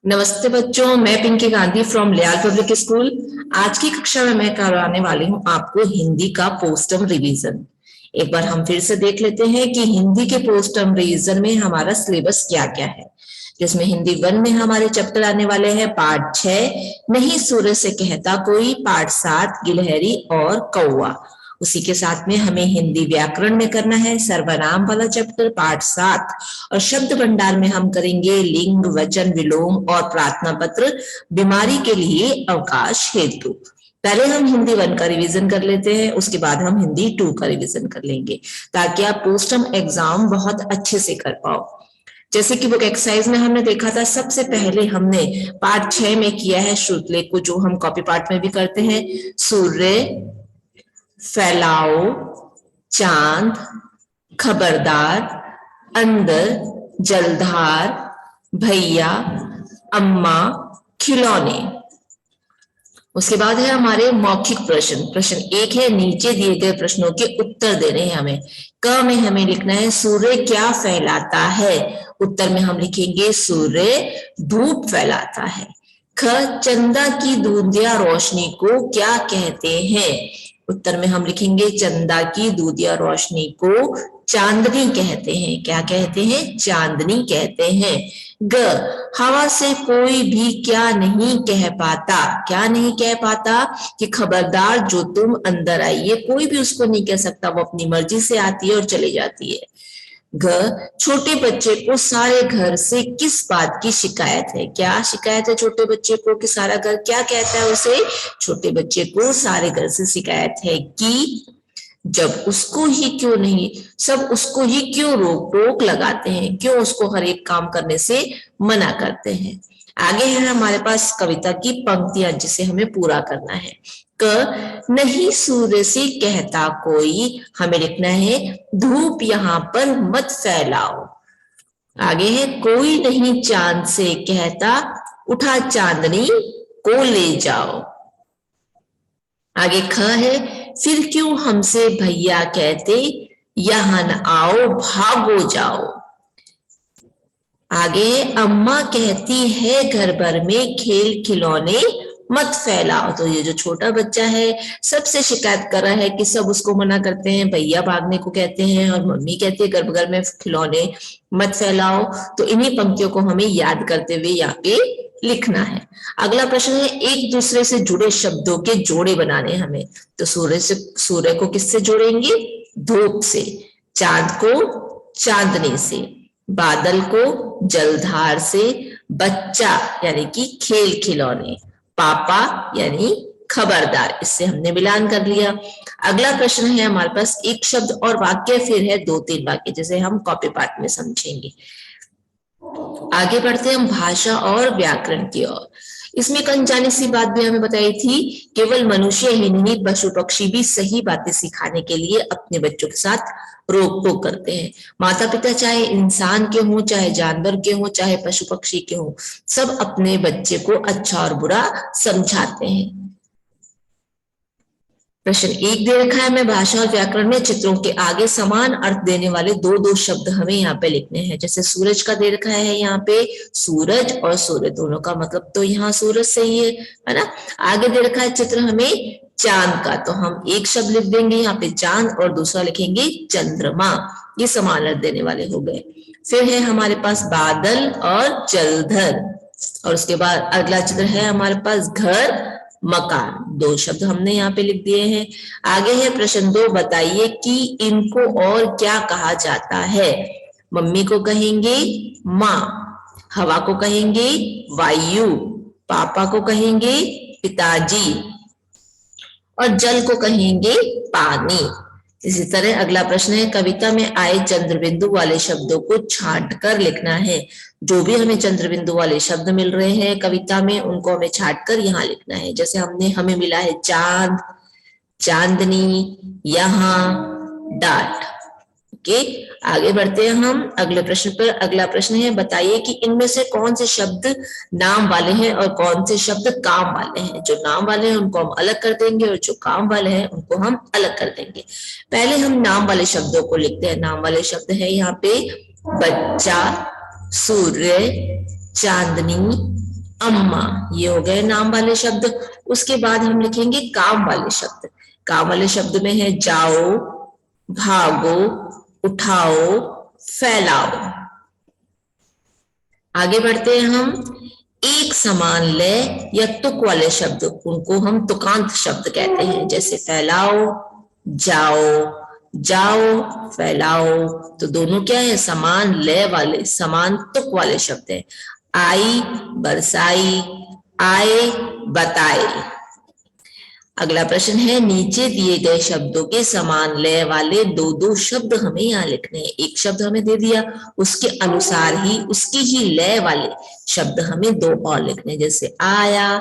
नमस्ते बच्चों, मैं पिंकी गांधी फ्रॉम लियाल पब्लिक स्कूल। आज की कक्षा में मैं करवाने वाली हूँ आपको हिंदी का पोस्ट टर्म रिवीजन। एक बार हम फिर से देख लेते हैं कि हिंदी के पोस्ट टर्म रिवीजन में हमारा सिलेबस क्या क्या है। जिसमें हिंदी 1 में हमारे चैप्टर आने वाले हैं पार्ट 6 नहीं सूरज से कहता कोई, पार्ट 7 गिलहरी और कौवा। उसी के साथ में हमें हिंदी व्याकरण में करना है सर्वनाम वाला चैप्टर पार्ट 7 और शब्द भंडार में हम करेंगे लिंग, वचन, विलोम और प्रार्थना पत्र, बीमारी के लिए अवकाश हेतु। पहले हम हिंदी 1 का रिवीजन कर लेते हैं, उसके बाद हम हिंदी 2 का रिवीजन कर लेंगे ताकि आप पोस्ट टर्म एग्जाम बहुत अच्छे से कर पाओ। जैसे कि बुक एक्सरसाइज में हमने देखा था, सबसे पहले हमने पार्ट 6 में किया है श्रुतलेख को, जो हम कॉपी पार्ट में भी करते हैं। सूर्य, फैलाओ, चांद, खबरदार, अंदर, जलधार, भैया, अम्मा, खिलौने। उसके बाद है हमारे मौखिक प्रश्न। प्रश्न 1 है नीचे दिए गए प्रश्नों के उत्तर देने हैं हमें। क में हमें लिखना है सूर्य क्या फैलाता है। उत्तर में हम लिखेंगे सूर्य धूप फैलाता है। ख चंदा की दूधिया रोशनी को क्या कहते हैं। उत्तर में हम लिखेंगे चंदा की दूधिया रोशनी को चांदनी कहते हैं। क्या कहते हैं? चांदनी कहते हैं। ग हवा से कोई भी क्या नहीं कह पाता। क्या नहीं कह पाता? कि खबरदार जो तुम अंदर आइए। कोई भी उसको नहीं कह सकता, वो अपनी मर्जी से आती है और चली जाती है। घ छोटे बच्चे को सारे घर से किस बात की शिकायत है। क्या शिकायत है छोटे बच्चे को कि सारा घर क्या कहता है उसे। छोटे बच्चे को सारे घर से शिकायत है कि जब उसको ही क्यों नहीं, सब उसको ही क्यों रोक टोक लगाते हैं, क्यों उसको हर एक काम करने से मना करते हैं। आगे है हमारे पास कविता की पंक्तियां जिसे हमें पूरा करना है। क नहीं सूर्य से कहता कोई, हमें लिखना है धूप यहाँ पर मत फैलाओ। आगे है कोई नहीं चांद से कहता उठा चांदनी को ले जाओ। आगे ख है फिर क्यों हमसे भैया कहते, यहां न आओ भागो जाओ। आगे अम्मा कहती है घर भर में खेल खिलौने मत फैलाओ। तो ये जो छोटा बच्चा है सबसे शिकायत कर रहा है कि सब उसको मना करते हैं, भैया भागने को कहते हैं और मम्मी कहती है घर घर में खिलौने मत फैलाओ। तो इन्हीं पंक्तियों को हमें याद करते हुए यहाँ पे लिखना है। अगला प्रश्न है एक दूसरे से जुड़े शब्दों के जोड़े बनाने हमें। तो सूर्य को किससे जोड़ेंगे? धूप से। चांद को चांदनी से। बादल को जलधार से। बच्चा यानी कि खेल खिलौने। पापा यानी खबरदार, इससे हमने मिलान कर लिया। अगला प्रश्न है हमारे पास एक शब्द और वाक्य, फिर है 2-3 वाक्य जिसे हम कॉपी पार्ट में समझेंगे। आगे बढ़ते हैं हम भाषा और व्याकरण की ओर। इसमें एक अनजानी सी बात भी हमें बताई थी, केवल मनुष्य ही नहीं पशु पक्षी भी सही बातें सिखाने के लिए अपने बच्चों के साथ रोक टोक करते हैं। माता पिता चाहे इंसान के हों, चाहे जानवर के हों, चाहे पशु पक्षी के हों, सब अपने बच्चे को अच्छा और बुरा समझाते हैं। प्रश्न 1 दे रखा है हमें भाषा और व्याकरण में चित्रों के आगे समान अर्थ देने वाले 2-2 शब्द हमें यहाँ पे लिखने हैं। जैसे सूरज का दे रखा है यहाँ पे सूरज और सूर्य, दोनों का मतलब तो यहाँ सूरज से ही है ना। आगे दे रखा है चित्र हमें चांद का, तो हम एक शब्द लिख देंगे यहाँ पे चांद और दूसरा लिखेंगे चंद्रमा। ये समान अर्थ देने वाले हो गए। फिर है हमारे पास बादल और जलधर, और उसके बाद अगला चित्र है हमारे पास घर मकान। 2 शब्द हमने यहाँ पे लिख दिए हैं। आगे है प्रश्न 2, बताइए कि इनको और क्या कहा जाता है। मम्मी को कहेंगे माँ, हवा को कहेंगे वायु, पापा को कहेंगे पिताजी और जल को कहेंगे पानी। इसी तरह अगला प्रश्न है कविता में आए चंद्रबिंदु वाले शब्दों को छांट कर लिखना है। जो भी हमें चंद्रबिंदु वाले शब्द मिल रहे हैं कविता में, उनको हमें छांट कर यहाँ लिखना है। जैसे हमें मिला है चांद, चांदनी, यहाँ, डाट। ओके, आगे बढ़ते हैं हम अगले प्रश्न पर। अगला प्रश्न है बताइए कि इनमें से कौन से शब्द नाम वाले हैं और कौन से शब्द काम वाले हैं। जो नाम वाले हैं उनको हम अलग कर देंगे और जो काम वाले हैं उनको हम अलग कर देंगे। पहले हम नाम वाले शब्दों को लिखते हैं। नाम वाले शब्द है यहाँ पे बच्चा, सूर्य, चांदनी, अम्मा, ये हो गए नाम वाले शब्द। उसके बाद हम लिखेंगे काम वाले शब्द। काम वाले शब्द में है जाओ, भागो, उठाओ, फैलाओ। आगे बढ़ते हैं हम। एक समान लय या तुक वाले शब्द, उनको हम तुकांत शब्द कहते हैं, जैसे फैलाओ, जाओ, जाओ, फैलाओ। तो दोनों क्या है, समान लय वाले, समान तुक वाले शब्द हैं। आई, बरसाई, आए, बताए। अगला प्रश्न है, नीचे दिए गए शब्दों के समान लय वाले दो दो शब्द हमें यहाँ लिखने हैं। एक शब्द हमें दे दिया, उसके अनुसार ही उसकी ही लय वाले शब्द हमें दो और लिखने हैं, जैसे आया,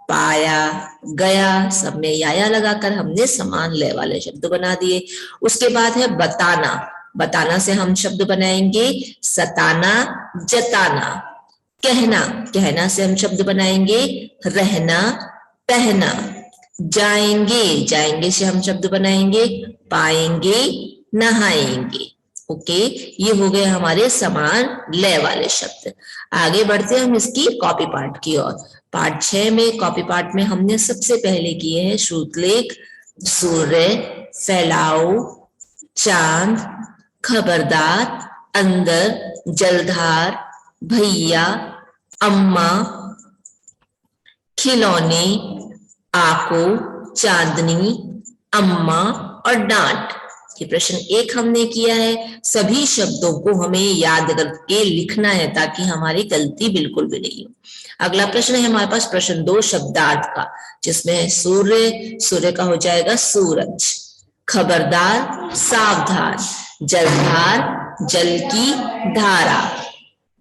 पाया, गया। सब में याया लगाकर हमने समान लय वाले शब्द बना दिए। उसके बाद है बताना। बताना से हम शब्द बनाएंगे सताना, जताना। कहना, कहना से हम शब्द बनाएंगे रहना, पहना। जाएंगे, जाएंगे से हम शब्द बनाएंगे पाएंगे, नहाएंगे। ओके, ये हो गए हमारे समान लय वाले शब्द। आगे बढ़ते हैं हम इसकी कॉपी पार्ट की ओर। पार्ट 6 में, कॉपी पार्ट में हमने सबसे पहले किए हैं श्रुतलेख, सूर्य, फैलाओ, चांद, खबरदार, अंदर, जलधार, भैया, अम्मा, खिलौने, आको, चांदनी, अम्मा और डांट। ये प्रश्न 1 हमने किया है। सभी शब्दों को हमें याद करके लिखना है ताकि हमारी गलती बिल्कुल भी नहीं हो। अगला प्रश्न है हमारे पास प्रश्न 2 शब्दार्थ का, जिसमें है सूर्य, सूर्य का हो जाएगा सूरज, खबरदार, सावधान, जलधार, जल की धारा,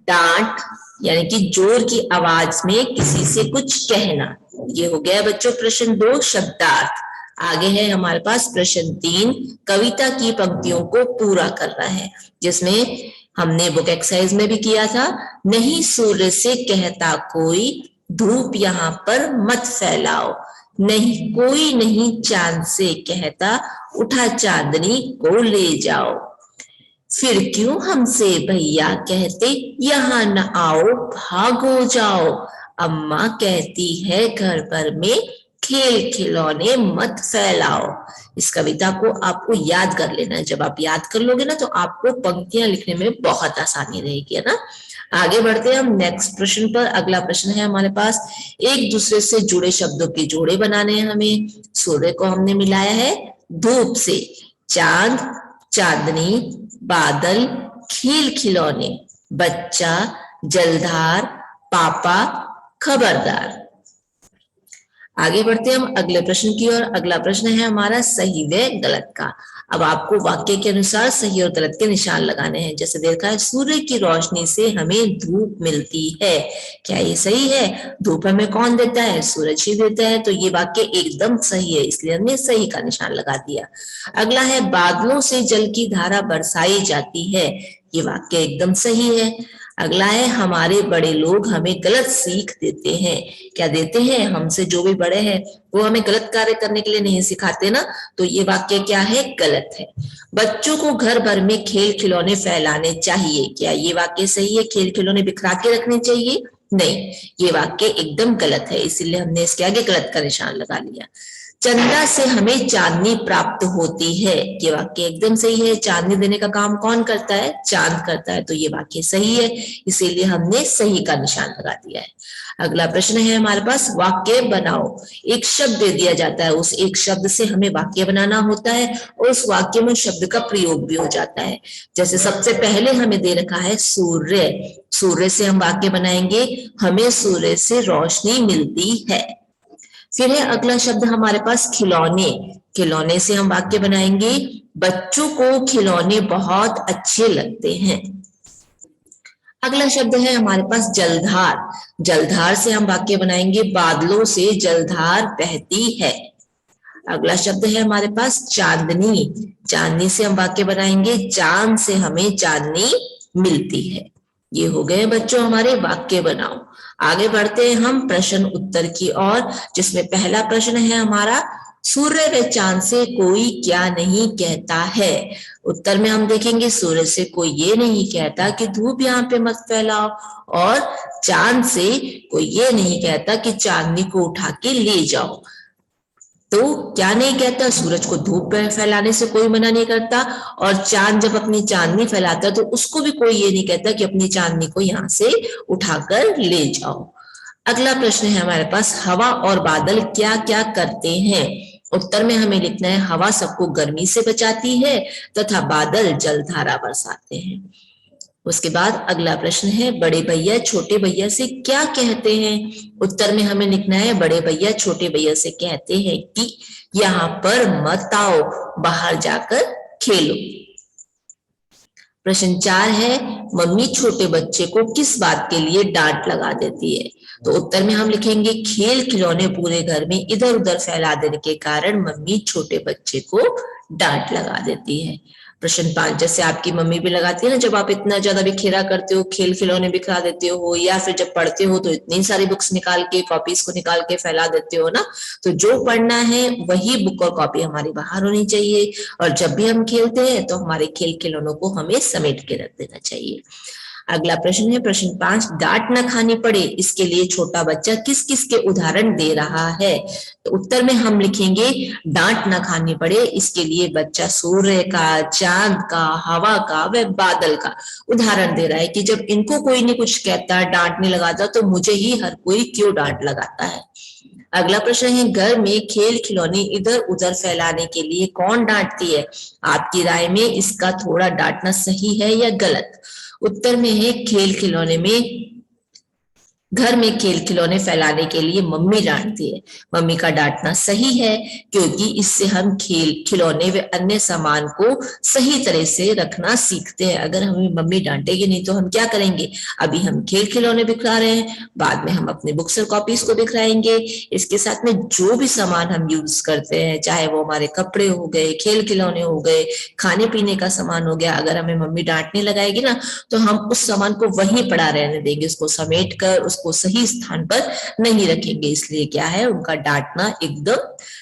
डांट यानी कि जोर की आवाज में किसी से कुछ कहना। ये हो गया बच्चों प्रश्न 2 शब्दार्थ। आगे है हमारे पास प्रश्न 3, कविता की पंक्तियों को पूरा करना है, जिसमें हमने बुक एक्सरसाइज में भी किया था। नहीं सूर्य से कहता कोई, धूप यहाँ पर मत फैलाओ। नहीं कोई नहीं चांद से कहता, उठा चांदनी को ले जाओ। फिर क्यों हमसे भैया कहते, यहाँ न आओ भागो जाओ। अम्मा कहती है घर भर में खेल खिलौने मत फैलाओ। इस कविता को आपको याद कर लेना है। जब आप याद कर लोगे ना तो आपको पंक्तियां लिखने में बहुत आसानी रहेगी, है ना। आगे बढ़ते हैं हम नेक्स्ट प्रश्न पर। अगला प्रश्न है हमारे पास, एक दूसरे से जुड़े शब्दों के जोड़े बनाने हैं हमें। सूर्य को हमने मिलाया है धूप से, चांद, चांदनी, बादल, खेल खिलौने, बच्चा, जलधार, पापा, खबरदार। आगे बढ़ते हैं हम अगले प्रश्न की ओर। अगला प्रश्न है हमारा सही व गलत का। अब आपको वाक्य के अनुसार सही और गलत के निशान लगाने हैं। जैसे देखा है, सूर्य की रोशनी से हमें धूप मिलती है। क्या ये सही है? धूप हमें कौन देता है? सूरज ही देता है। तो ये वाक्य एकदम सही है, इसलिए हमने सही का निशान लगा दिया। अगला है, बादलों से जल की धारा बरसाई जाती है। ये वाक्य एकदम सही है। अगला है, हमारे बड़े लोग हमें गलत सीख देते हैं। क्या देते हैं? हमसे जो भी बड़े हैं वो हमें गलत कार्य करने के लिए नहीं सिखाते ना, तो ये वाक्य क्या है? गलत है। बच्चों को घर भर में खेल खिलौने फैलाने चाहिए। क्या ये वाक्य सही है? खेल खिलौने बिखरा के रखने चाहिए? नहीं, ये वाक्य एकदम गलत है, इसीलिए हमने इसके आगे गलत का निशान लगा लिया। चंदा से हमें चांदनी प्राप्त होती है। ये वाक्य एकदम सही है। चांदनी देने का काम कौन करता है? चांद करता है। तो ये वाक्य सही है, इसीलिए हमने सही का निशान लगा दिया है। अगला प्रश्न है हमारे पास, वाक्य बनाओ। एक शब्द दे दिया जाता है, उस एक शब्द से हमें वाक्य बनाना होता है और उस वाक्य में शब्द का प्रयोग भी हो जाता है। जैसे सबसे पहले हमें दे रखा है सूर्य। सूर्य से हम वाक्य बनाएंगे, हमें सूर्य से रोशनी मिलती है। फिर है अगला शब्द हमारे पास खिलौने। खिलौने से हम वाक्य बनाएंगे, बच्चों को खिलौने बहुत अच्छे लगते हैं। अगला शब्द है हमारे पास जलधार। जलधार से हम वाक्य बनाएंगे, बादलों से जलधार बहती है। अगला शब्द है हमारे पास चांदनी। चांदनी से हम वाक्य बनाएंगे, चांद से हमें चांदनी मिलती है। ये हो गए बच्चों हमारे वाक्य बनाओ। आगे बढ़ते हैं हम प्रश्न उत्तर की ओर, जिसमें पहला प्रश्न है हमारा, सूर्य व चांद से कोई क्या नहीं कहता है। उत्तर में हम देखेंगे सूरज से कोई ये नहीं कहता कि धूप यहाँ पे मत फैलाओ, और चांद से कोई ये नहीं कहता कि चांदनी को उठा के ले जाओ। तो क्या नहीं कहता, सूरज को धूप फैलाने से कोई मना नहीं करता, और चांद जब अपनी चांदनी फैलाता है तो उसको भी कोई ये नहीं कहता कि अपनी चांदनी को यहाँ से उठाकर ले जाओ। अगला प्रश्न है हमारे पास, हवा और बादल क्या क्या करते हैं? उत्तर में हमें लिखना है हवा सबको गर्मी से बचाती है तथा बादल जलधारा बरसाते हैं। उसके बाद अगला प्रश्न है, बड़े भैया छोटे भैया से क्या कहते हैं? उत्तर में हमें लिखना है बड़े भैया छोटे भैया से कहते हैं कि यहाँ पर मत आओ, बाहर जाकर खेलो। प्रश्न 4 है, मम्मी छोटे बच्चे को किस बात के लिए डांट लगा देती है? तो उत्तर में हम लिखेंगे खेल खिलौने पूरे घर में इधर उधर फैला देने के कारण मम्मी छोटे बच्चे को डांट लगा देती है। प्रश्न 5, जैसे आपकी मम्मी भी लगाती है ना, जब आप इतना ज्यादा बिखेरा करते हो, खेल खिलौने बिखरा देते हो, या फिर जब पढ़ते हो तो इतनी सारी बुक्स निकाल के, कॉपीज को निकाल के फैला देते हो ना, तो जो पढ़ना है वही बुक और कॉपी हमारी बाहर होनी चाहिए, और जब भी हम खेलते हैं तो हमारे खेल खिलौनों को हमें समेट के रख देना चाहिए। अगला प्रश्न है प्रश्न 5, डांट न खानी पड़े इसके लिए छोटा बच्चा किस किस के उदाहरण दे रहा है? तो उत्तर में हम लिखेंगे डांट न खानी पड़े इसके लिए बच्चा सूर्य का, चांद का, हवा का व बादल का उदाहरण दे रहा है कि जब इनको कोई नहीं कुछ कहता, डांट नहीं लगाता, तो मुझे ही हर कोई क्यों डांट लगाता है। अगला प्रश्न है, घर में खेल खिलौने इधर उधर फैलाने के लिए कौन डांटती है? आपकी राय में इसका थोड़ा डांटना सही है या गलत? उत्तर में है खेल खिलौने में, घर में खेल खिलौने फैलाने के लिए मम्मी डांटती है। मम्मी का डांटना सही है क्योंकि इससे हम खेल खिलौने व अन्य सामान को सही तरह से रखना सीखते हैं। अगर हमें मम्मी डांटेगी नहीं तो हम क्या करेंगे? अभी हम खेल खिलौने बिखरा रहे हैं, बाद में हम अपने बुक्स और कॉपीज को बिखराएंगे। इसके साथ में जो भी सामान हम यूज करते हैं, चाहे वो हमारे कपड़े हो गए, खेल खिलौने हो गए, खाने पीने का सामान हो गया, अगर हमें मम्मी डांटने लगाएगी ना तो हम उस सामान को वहीं पड़ा रहने देंगे, उसको समेट कर उसको सही स्थान पर नहीं रखेंगे। इसलिए क्या है, उनका डांटना एकदम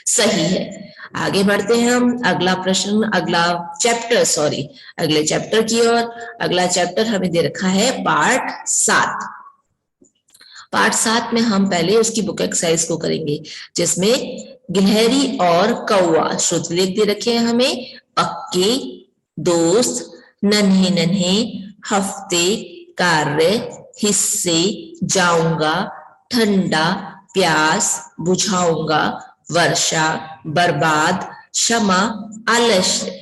सही है। आगे बढ़ते हैं हम, अगला प्रश्न, अगले चैप्टर की ओर। अगला चैप्टर हमें दे रखा है पार्ट 7। पार्ट 7 में हम पहले उसकी बुक एक्सरसाइज को करेंगे, जिसमें गिलहरी और कौवा श्रुतलेख दे रखे हैं हमें। पक्के, दोस्त, नन्हे नन्हे, हफ्ते, कार्य, हिस्से, जाऊंगा, ठंडा, प्यास, बुझाऊंगा, वर्षा, बर्बाद, क्षमा, आलस्य।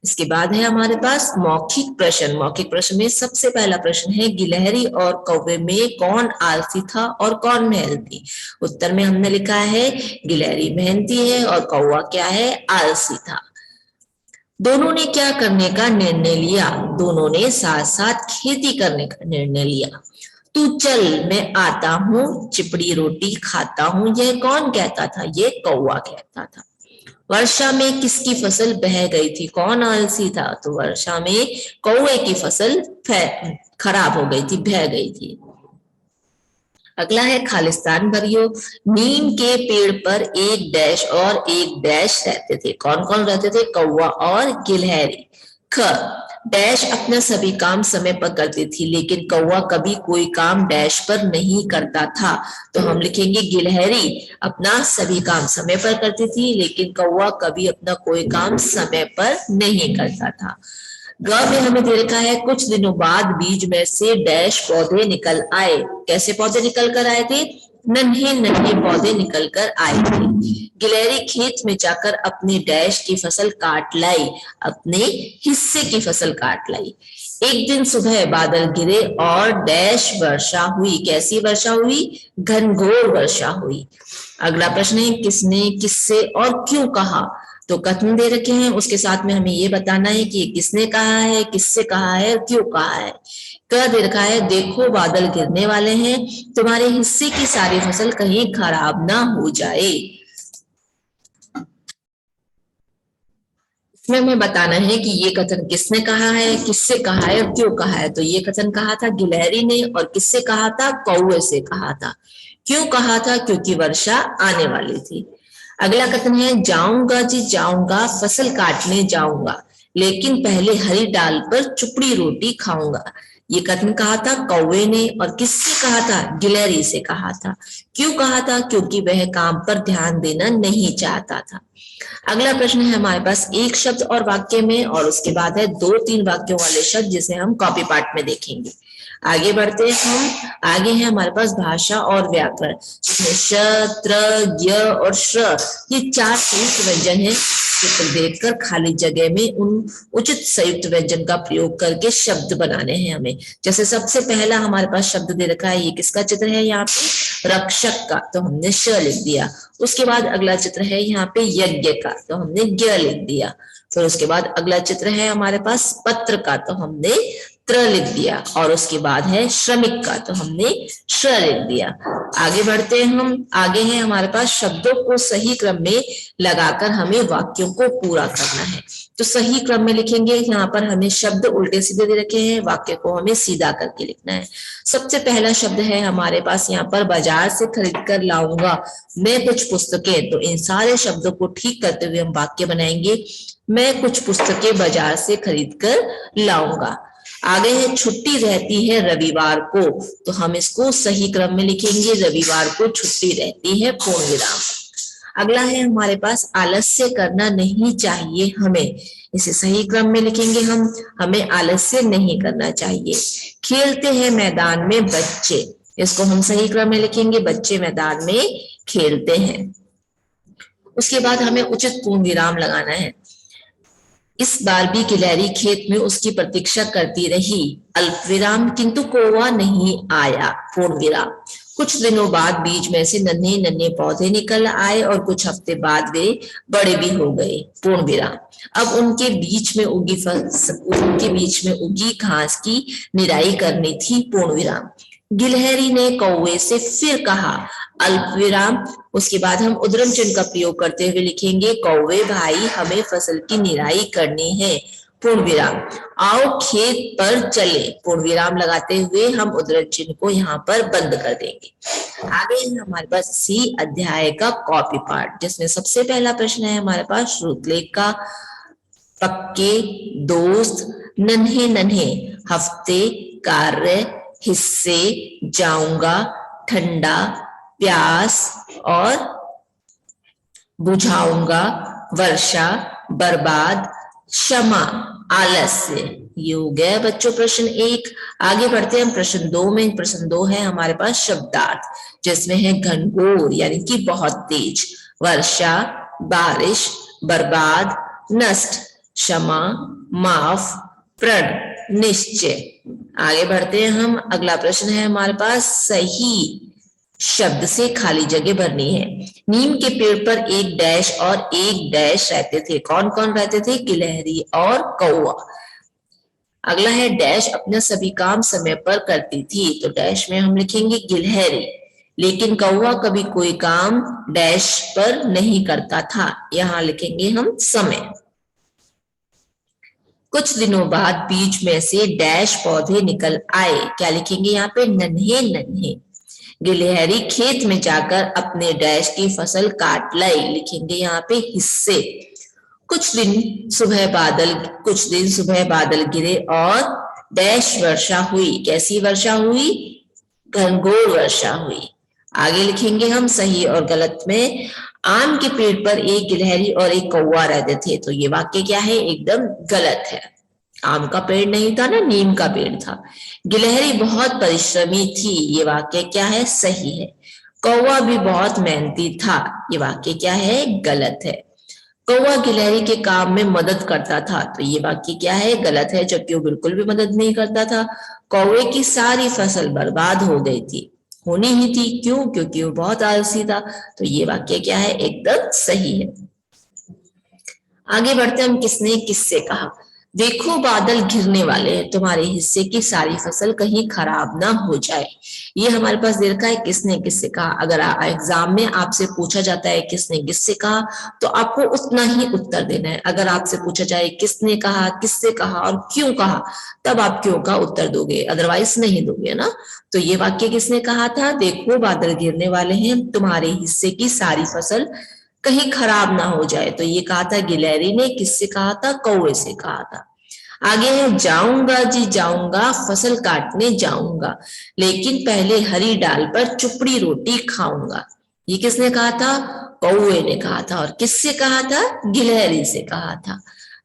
इसके बाद है हमारे पास मौखिक प्रश्न। मौखिक प्रश्न में सबसे पहला प्रश्न है, गिलहरी और कौवे में कौन आलसी था और कौन मेहनती? उत्तर में हमने लिखा है गिलहरी मेहनती है और कौवा क्या है, आलसी था। दोनों ने क्या करने का निर्णय लिया? दोनों ने साथ साथ खेती करने का निर्णय लिया। तू चल मैं आता हूँ, चिपड़ी रोटी खाता हूँ, यह कौन कहता था? ये कौवा कहता था। वर्षा में किसकी फसल बह गई थी? कौन आलसी था? तो वर्षा में कौवे की फसल खराब हो गई थी, बह गई थी। अगला है खालिस्तान भरियो। नीम के पेड़ पर एक डैश और एक डैश रहते थे। कौन कौन रहते थे? कौवा और गिलहरी। ख, डैश अपना सभी काम समय पर करती थी, लेकिन कौवा कभी कोई काम डैश पर नहीं करता था। तो हम लिखेंगे गिलहरी अपना सभी काम समय पर करती थी, लेकिन कौवा कभी अपना कोई काम समय पर नहीं करता था। ग में हमें दे रखा है कुछ दिनों बाद बीज में से डैश पौधे निकल आए। कैसे पौधे निकल कर आए थे? नन्हे नन्हे पौधे निकल कर आए थे। गिलहरी खेत में जाकर अपने डैश की फसल काट लाई, अपने हिस्से की फसल काट लाई। एक दिन सुबह बादल गिरे और डैश वर्षा हुई। कैसी वर्षा हुई? घनघोर वर्षा हुई। अगला प्रश्न है, किसने किससे और क्यों कहा? तो कथन दे रखे हैं, उसके साथ में हमें ये बताना है कि किसने कहा है, किससे कहा है, क्यों कहा है। कह दे रखा है, देखो बादल गिरने वाले हैं, तुम्हारे हिस्से की सारी फसल कहीं खराब ना हो जाए। इसमें हमें बताना है कि ये कथन किसने कहा है, किससे कहा है और क्यों कहा है। तो ये कथन कहा था गिलहरी ने, और किससे कहा था? कौवे से कहा था। क्यों कहा था? क्योंकि वर्षा आने वाली थी। अगला कथन है, जाऊंगा जी जाऊंगा, फसल काटने जाऊंगा। लेकिन पहले हरी डाल पर चुपड़ी रोटी खाऊंगा। ये कथन कहा था कौवे ने, और किससे कहा था? गिलहरी से कहा था। क्यों कहा था? क्योंकि वह काम पर ध्यान देना नहीं चाहता था। अगला प्रश्न है हमारे पास एक शब्द और वाक्य में, और उसके बाद है 2-3 वाक्यों वाले शब्द जिसे हम कॉपी पार्ट में देखेंगे। आगे बढ़ते हैं हम। आगे है हमारे पास भाषा और व्याकरण, जिसमें श, त्र, य और श्र ये 4 संयुक्त व्यंजन है। चित्र देखकर खाली जगह में उन उचित संयुक्त व्यंजन का प्रयोग करके शब्द बनाने हैं हमें। जैसे सबसे पहला हमारे पास शब्द दे रखा है, ये किसका चित्र है? यहाँ पे रक्षक का, तो हमने श लिख दिया। उसके बाद अगला चित्र है यहाँ पे यज्ञ का, तो हमने ज्ञ लिख दिया। फिर उसके बाद अगला चित्र है हमारे पास पत्र का, तो हमने त्र लिख दिया। और उसके बाद है श्रमिक का, तो हमने श्र लिख दिया। आगे बढ़ते हैं हम। आगे है हमारे पास शब्दों को सही क्रम में लगाकर हमें वाक्यों को पूरा करना है। तो सही क्रम में लिखेंगे। यहाँ पर हमें शब्द उल्टे सीधे दे रखे हैं, वाक्य को हमें सीधा करके लिखना है। सबसे पहला शब्द है हमारे पास यहाँ पर बाजार से खरीद कर लाऊंगा मैं कुछ पुस्तकें। तो इन सारे शब्दों को ठीक करते हुए हम वाक्य बनाएंगे, मैं कुछ पुस्तकें बाजार से खरीद कर लाऊंगा। आगे है छुट्टी रहती है रविवार को, तो हम इसको सही क्रम में लिखेंगे, रविवार को छुट्टी रहती है, पूर्ण विराम। अगला है हमारे पास आलस्य करना नहीं चाहिए हमें, इसे सही क्रम में लिखेंगे हम, हमें आलस्य नहीं करना चाहिए। खेलते हैं मैदान में बच्चे, इसको हम सही क्रम में लिखेंगे, बच्चे मैदान में खेलते हैं। उसके बाद हमें उचित पूर्ण विराम लगाना है। इस बार भी गिलहरी खेत में उसकी प्रतीक्षा करती रही, अल्प विराम, किंतु कौवा नहीं आया, पूर्ण विराम। कुछ दिनों बाद बीज में से नन्हे नन्हे पौधे निकल आए और कुछ हफ्ते बाद वे बड़े भी हो गए, पूर्ण विराम। अब उनके बीच में उगी घास की निराई करनी थी, पूर्ण विराम। गिलहरी ने कौवे से फिर कहा, अल्प विराम। उसके बाद हम उद्धरण चिन्ह का प्रयोग करते हुए लिखेंगे, कौवे भाई हमें फसल की निराई करनी है, पूर्ण विराम। आओ खेत पर चले, पूर्ण विराम लगाते हुए हम उद्धरण चिन्ह को यहाँ पर बंद कर देंगे। आगे हमारे पास इसी अध्याय का कॉपी पार्ट, जिसमें सबसे पहला प्रश्न है हमारे पास श्रुतलेख का, पक्के, दोस्त, नन्हे नन्हे, हफ्ते, कार्य, हिस्से, जाऊंगा, ठंडा, प्यास और बुझाऊंगा, वर्षा, बर्बाद, क्षमा, आलस्य। ये हो गया बच्चों प्रश्न 1। आगे बढ़ते हैं हम प्रश्न 2 में। प्रश्न 2 है हमारे पास शब्दार्थ, जिसमें है घनघोर यानी कि बहुत तेज, वर्षा, बारिश, बर्बाद, नष्ट, क्षमा, माफ, प्रण, निश्चय। आगे बढ़ते हैं हम। अगला प्रश्न है हमारे पास सही शब्द से खाली जगह भरनी है। नीम के पेड़ पर एक डैश और एक डैश रहते थे। कौन कौन रहते थे? गिलहरी और कौवा। अगला है डैश अपना सभी काम समय पर करती थी, तो डैश में हम लिखेंगे गिलहरी, लेकिन कौवा कभी कोई काम डैश पर नहीं करता था, यहां लिखेंगे हम समय। कुछ दिनों बाद बीज में से डैश पौधे निकल आए, क्या लिखेंगे यहाँ पे? नन्हे नन्हे। गिलहरी खेत में जाकर अपने डैश की फसल काट लाई, लिखेंगे यहाँ पे हिस्से। कुछ दिन सुबह बादल गिरे और डैश वर्षा हुई, कैसी वर्षा हुई? घनघोर वर्षा हुई। आगे लिखेंगे हम सही और गलत में। आम के पेड़ पर एक गिलहरी और एक कौवा रहते थे, तो ये वाक्य क्या है? एकदम गलत है। आम का पेड़ नहीं था ना, नीम का पेड़ था। गिलहरी बहुत परिश्रमी थी, ये वाक्य क्या है? सही है। कौवा भी बहुत मेहनती था, ये वाक्य क्या है? गलत है। कौवा गिलहरी के काम में मदद करता था, तो ये वाक्य क्या है? गलत है, जबकि वो बिल्कुल भी मदद नहीं करता था। कौवे की सारी फसल बर्बाद हो गई थी, होनी ही थी, क्यों? क्योंकि वो बहुत आलसी था, तो ये वाक्य क्या है? एकदम सही है। आगे बढ़ते हम किसने किससे कहा। देखो बादल घिरने वाले हैं, तुम्हारे हिस्से की सारी फसल कहीं खराब ना हो जाए, ये हमारे पास दे रखा है किसने किससे कहा। अगर एग्जाम में आपसे पूछा जाता है किसने किससे कहा, तो आपको उतना ही उत्तर देना है। अगर आपसे पूछा जाए किसने कहा, किससे कहा और क्यों कहा, तब आप क्यों का उत्तर दोगे, अदरवाइज नहीं दोगे ना। तो ये वाक्य किसने कहा था? देखो बादल गिरने वाले हैं, तुम्हारे हिस्से की सारी फसल कहीं खराब ना हो जाए। तो ये कहा था गिलहरी ने, किससे कहा था? कौवे से कहा था। आगे है जाऊंगा जी जाऊंगा, फसल काटने जाऊंगा, लेकिन पहले हरी डाल पर चुपड़ी रोटी खाऊंगा। ये किसने कहा था? कौवे ने कहा था। और किससे कहा था? गिलहरी से कहा था।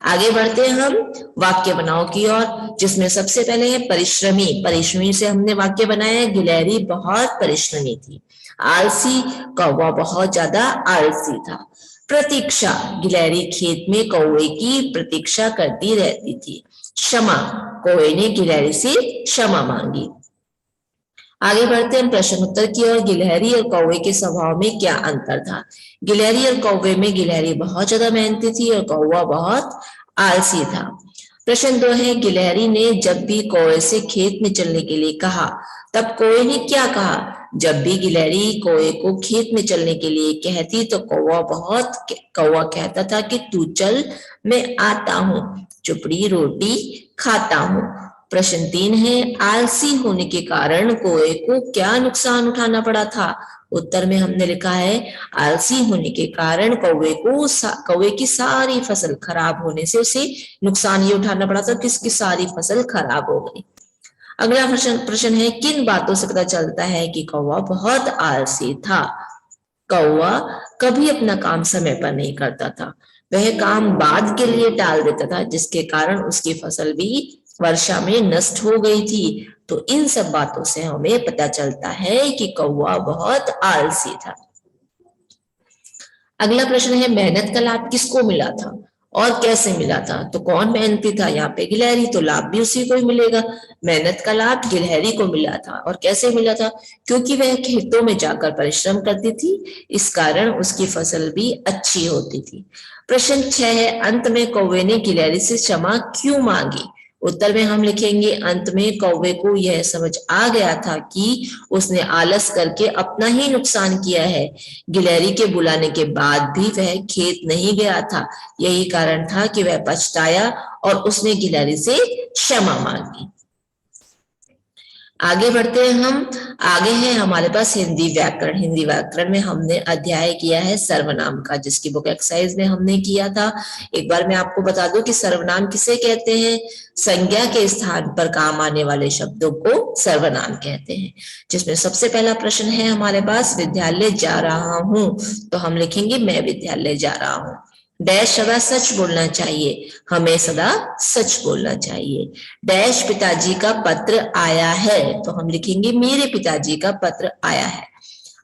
आगे बढ़ते हैं हम वाक्य बनाओ की ओर, जिसमें सबसे पहले है परिश्रमी। परिश्रमी से हमने वाक्य बनाया है, गिलहरी बहुत परिश्रमी थी। आलसी, कौवा बहुत ज्यादा आलसी था। प्रतीक्षा, गिलहरी खेत में कौवे की प्रतीक्षा करती रहती थी। क्षमा, कौवे ने गिलहरी से क्षमा मांगी। आगे बढ़ते हैं प्रश्न उत्तर की ओर। गिलहरी और कौवे के स्वभाव में क्या अंतर था? गिलहरी और कौवे में गिलहरी बहुत ज्यादा मेहनती थी और कौवा बहुत आलसी था। प्रश्न 2 है, गिलहरी ने जब भी कौवे से खेत में चलने के लिए कहा, तब कौवे ने क्या कहा? जब भी गिलहरी कौवे को खेत में चलने के लिए कहती तो कौवा कहता था कि तू चल, मैं आता हूँ, चुपड़ी रोटी खाता हूँ। प्रश्न 3 है, आलसी होने के कारण कौवे को क्या नुकसान उठाना पड़ा था? उत्तर में हमने लिखा है आलसी होने के कारण कौवे की सारी फसल खराब होने से उसे नुकसान ये उठाना पड़ा था कि उसकी सारी फसल खराब हो गई। अगला प्रश्न है, किन बातों से पता चलता है कि कौवा बहुत आलसी था? कौवा कभी अपना काम समय पर नहीं करता था, वह काम बाद के लिए टाल देता था, जिसके कारण उसकी फसल भी वर्षा में नष्ट हो गई थी। तो इन सब बातों से हमें पता चलता है कि कौवा बहुत आलसी था। अगला प्रश्न है, मेहनत का लाभ किसको मिला था और कैसे मिला था? तो कौन मेहनती था? यहाँ पे गिलहरी, तो लाभ भी उसी को ही मिलेगा। मेहनत का लाभ गिलहरी को मिला था। और कैसे मिला था? क्योंकि वह खेतों में जाकर परिश्रम करती थी, इस कारण उसकी फसल भी अच्छी होती थी। प्रश्न 6 है, अंत में कौवे ने गिलहरी से क्षमा क्यों मांगी? उत्तर में हम लिखेंगे, अंत में कौवे को यह समझ आ गया था कि उसने आलस करके अपना ही नुकसान किया है। गिलहरी के बुलाने के बाद भी वह खेत नहीं गया था, यही कारण था कि वह पछताया और उसने गिलहरी से क्षमा मांगी। आगे बढ़ते हैं हम। आगे है हमारे पास हिंदी व्याकरण। हिंदी व्याकरण में हमने अध्याय किया है सर्वनाम का, जिसकी बुक एक्सरसाइज में हमने किया था। एक बार मैं आपको बता दूं कि सर्वनाम किसे कहते हैं? संज्ञा के स्थान पर काम आने वाले शब्दों को सर्वनाम कहते हैं। जिसमें सबसे पहला प्रश्न है हमारे पास, विद्यालय जा रहा हूं, तो हम लिखेंगे मैं विद्यालय जा रहा हूं। डैश सदा सच बोलना चाहिए, हमें सदा सच बोलना चाहिए। डैश पिताजी का पत्र आया है, तो हम लिखेंगे मेरे पिताजी का पत्र आया है।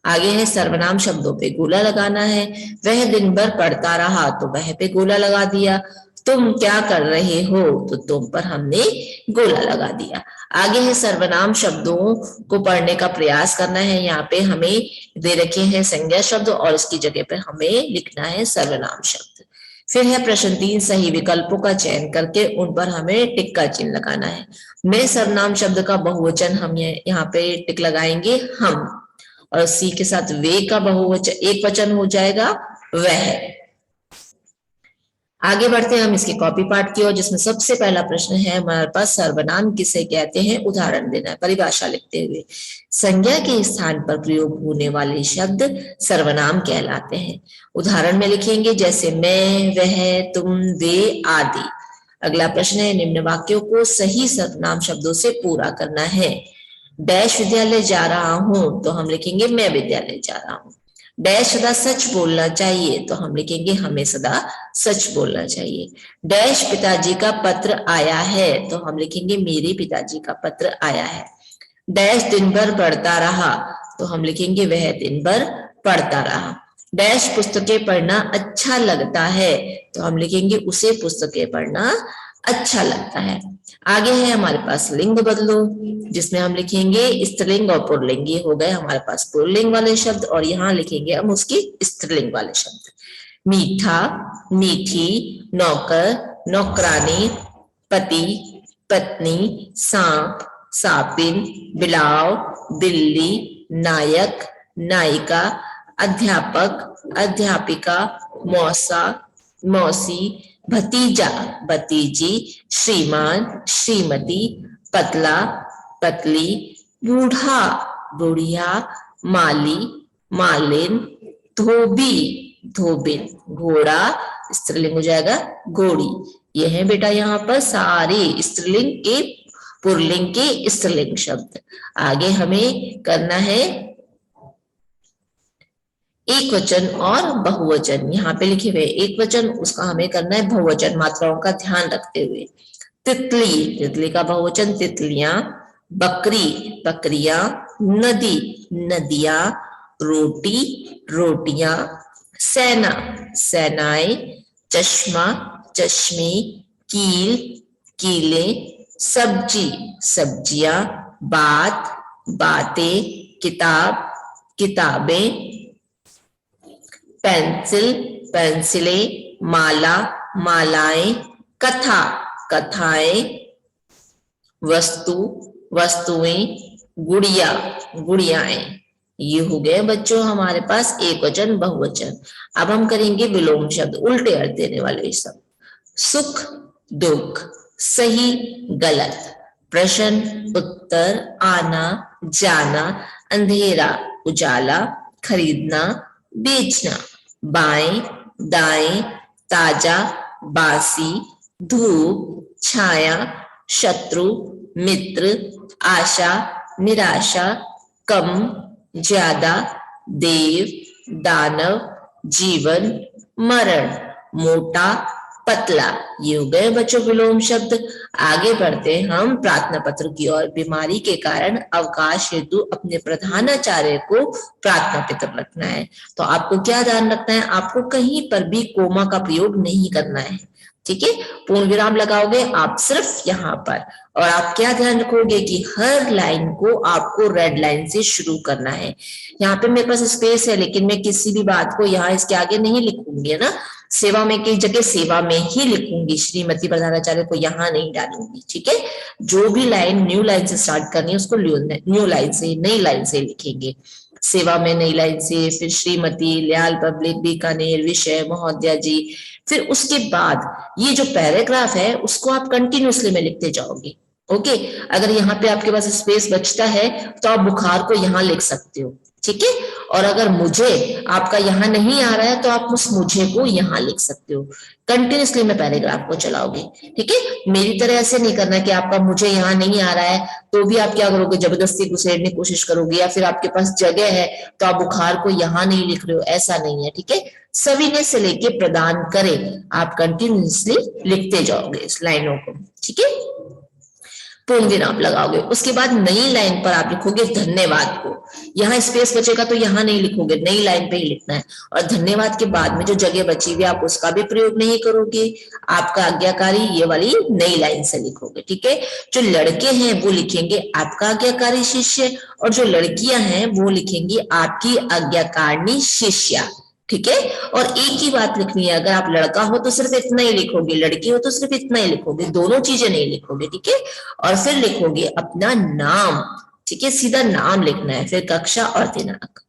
आगे है सर्वनाम शब्दों पे गोला लगाना है। वह दिन भर पढ़ता रहा, तो वह पे गोला लगा दिया। तुम क्या कर रहे हो, तो तुम पर हमने गोला लगा दिया। आगे है सर्वनाम शब्दों को पढ़ने का प्रयास करना है। यहाँ पे हमें दे रखे हैं संज्ञा शब्द और इसकी जगह पर हमें लिखना है सर्वनाम शब्द। फिर है प्रश्न 3, सही विकल्पों का चयन करके उन पर हमें टिक का चिन्ह लगाना है। मैं सर्वनाम शब्द का बहुवचन हम यहाँ पे टिक लगाएंगे हम, और सी के साथ वे का बहुवचन एक वचन हो जाएगा वह। आगे बढ़ते हैं हम इसके कॉपी पार्ट की ओर, जिसमें सबसे पहला प्रश्न है हमारे पास, सर्वनाम किसे कहते हैं? उदाहरण देना है, परिभाषा लिखते हुए। संज्ञा के स्थान पर प्रयोग होने वाले शब्द सर्वनाम कहलाते हैं। उदाहरण में लिखेंगे जैसे मैं, वह, तुम, वे आदि। अगला प्रश्न है, निम्न वाक्यों को सही सर्वनाम शब्दों से पूरा करना है। डैश विद्यालय जा रहा हूं, तो हम लिखेंगे मैं विद्यालय जा रहा हूं। डैश सदा सच बोलना चाहिए, तो हम लिखेंगे हमें सदा सच बोलना चाहिए। डैश पिताजी का पत्र आया है, तो हम लिखेंगे मेरे पिताजी का पत्र आया है। डैश दिन भर पढ़ता रहा, तो हम लिखेंगे वह दिन भर पढ़ता रहा। डैश पुस्तकें पढ़ना अच्छा लगता है, तो हम लिखेंगे उसे पुस्तकें पढ़ना अच्छा लगता है। आगे है हमारे पास लिंग बदलो, जिसमें हम लिखेंगे स्त्रीलिंग और पुल्लिंग। ये हो गए हमारे पास पुल्लिंग वाले शब्द, और यहाँ लिखेंगे हम उसके स्त्रीलिंग वाले शब्द। मीठा, मीठी, नौकर, नौकरानी, पति, पत्नी, सांप, सापिन, बिलाव, बिल्ली, नायक, नायिका, अध्यापक, अध्यापिका, मौसा, मौसी, भतीजा, भतीजी, श्रीमान, श्रीमती, पतला, पतली, बूढ़ा, बुढ़िया, माली, मालिन, धोबी, धोबिन, घोड़ा स्त्रीलिंग हो जाएगा घोड़ी। ये है बेटा यहाँ पर सारे स्त्रीलिंग के पुल्लिंग के स्त्रीलिंग शब्द। आगे हमें करना है एक वचन और बहुवचन। यहाँ पे लिखे हुए एक वचन, उसका हमें करना है बहुवचन मात्राओं का ध्यान रखते हुए। तितली, तितली का बहुवचन तितलियां। बकरी, बकरियां। नदी, नदियां। रोटी, रोटियां। सेना, सेनाएं। चश्मा, चश्मे। कील, कीले। सब्जी, सब्जियां। बात, बातें। किताब, किताबें। पेंसिल, पेंसिलें। माला, मालाएं। कथा, कथाएं। वस्तु, वस्तुएं। गुड़िया, गुड़ियाएं। ये हो गए बच्चों हमारे पास एक वचन बहुवचन। अब हम करेंगे विलोम शब्द, उल्टे अर्थ देने वाले शब्द। सुख, दुख। सही, गलत। प्रश्न, उत्तर। आना, जाना। अंधेरा, उजाला। खरीदना, बेचना। बाएं, दाएं। ताजा, बासी। धूप, छाया। शत्रु, मित्र। आशा, निराशा। कम, ज्यादा। देव, दानव। जीवन, मरण। मोटा, पतला। ये हो गए बच्चों विलोम शब्द। आगे बढ़ते हैं हम प्रार्थना पत्र की ओर। बीमारी के कारण अवकाश हेतु अपने प्रधानाचार्य को प्रार्थना पत्र रखना है। तो आपको क्या ध्यान रखना है, आपको कहीं पर भी कोमा का प्रयोग नहीं करना है, ठीक है। पूर्ण विराम लगाओगे आप सिर्फ यहाँ पर, और आप क्या ध्यान रखोगे कि हर लाइन को आपको रेड लाइन से शुरू करना है। यहाँ पे मेरे पास स्पेस है, लेकिन मैं किसी भी बात को यहाँ इसके आगे नहीं लिखूंगी, है ना। सेवा में की जगह सेवा में ही लिखूंगी, श्रीमती प्रधानाचार्य को यहाँ नहीं डालूंगी, ठीक है। जो भी लाइन न्यू लाइन से स्टार्ट करनी है उसको न्यू लाइन से, नई लाइन से लिखेंगे। सेवा में नई लाइन से, फिर श्रीमती, ल्याल पब्लिक बीकानेर, विषय महोदया जी। फिर उसके बाद ये जो पैराग्राफ है उसको आप कंटिन्यूअसली में लिखते जाओगे, ओके। अगर यहाँ पे आपके पास स्पेस बचता है तो आप बुखार को यहाँ लिख सकते हो, ठीक है। और अगर मुझे आपका यहाँ नहीं आ रहा है तो आप उस मुझे को यहाँ लिख सकते हो। कंटिन्यूअसली में पैराग्राफ को चलाओगे, ठीक है। मेरी तरह ऐसे नहीं करना कि आपका मुझे यहाँ नहीं आ रहा है तो भी आप क्या करोगे, जबरदस्ती घुसेड़ने की कोशिश करोगे, या फिर आपके पास जगह है तो आप बुखार को यहाँ नहीं लिख रहे हो, ऐसा नहीं है, ठीक है। सविनय से लेके प्रदान करें, आप कंटिन्यूअसली लिखते जाओगे इस लाइनों को, ठीक है। पूर्ण विराम लगाओगे, उसके बाद नई लाइन पर आप लिखोगे धन्यवाद को। यहाँ स्पेस बचेगा तो यहाँ नहीं लिखोगे, नई लाइन पे ही लिखना है। और धन्यवाद के बाद में जो जगह बची हुई आप उसका भी प्रयोग नहीं करोगे, आपका आज्ञाकारी ये वाली नई लाइन से लिखोगे, ठीक है। जो लड़के हैं वो लिखेंगे आपका आज्ञाकारी शिष्य, और जो लड़कियां हैं वो लिखेंगी आपकी आज्ञाकारिणी शिष्या, ठीक है। और एक ही बात लिखनी है, अगर आप लड़का हो तो सिर्फ इतना ही लिखोगे, लड़की हो तो सिर्फ इतना ही लिखोगे, दोनों चीजें नहीं लिखोगे, ठीक है। और फिर लिखोगे अपना नाम, ठीक है, सीधा नाम लिखना है, फिर कक्षा और दिनांक।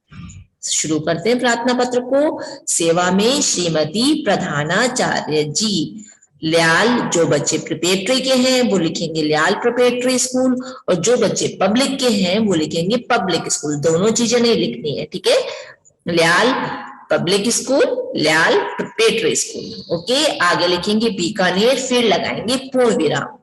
शुरू करते हैं प्रार्थना पत्र को। सेवा में श्रीमती प्रधानाचार्य जी। ल्याल, जो बच्चे प्रिपरेटरी के हैं वो लिखेंगे ल्याल प्रिपरेटरी स्कूल, और जो बच्चे पब्लिक के हैं वो लिखेंगे पब्लिक स्कूल, दोनों चीजें नहीं लिखनी है, ठीक है। Lyall public school, Lyall preparatory school, okay. आगे लिखेंगे बीकानेर, फिर लगाएंगे पूर्ण विराम।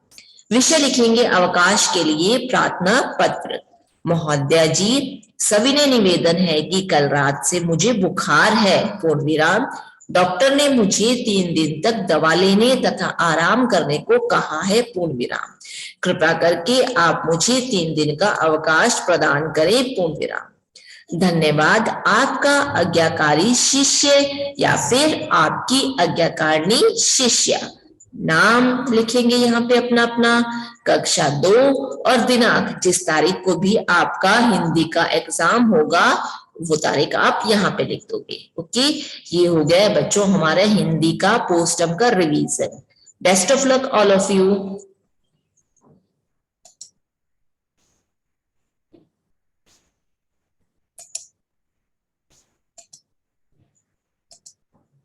विषय लिखेंगे अवकाश के लिए प्रार्थना पत्र। महोदया जी, सविनय निवेदन है कि कल रात से मुझे बुखार है, पूर्ण विराम। डॉक्टर ने मुझे 3 दिन तक दवा लेने तथा आराम करने को कहा है, पूर्ण विराम। कृपया करके आप मुझे 3 दिन का अवकाश प्रदान करें, पूर्ण विराम। धन्यवाद, आपका आज्ञाकारी शिष्य या फिर आपकी आज्ञाकारिणी शिष्या। नाम लिखेंगे यहाँ पे अपना अपना, कक्षा 2 और दिनांक, जिस तारीख को भी आपका हिंदी का एग्जाम होगा वो तारीख आप यहाँ पे लिख दोगे, ओके। ये हो गया बच्चों हमारे हिंदी का पोस्टम का revision. Best of luck all of you.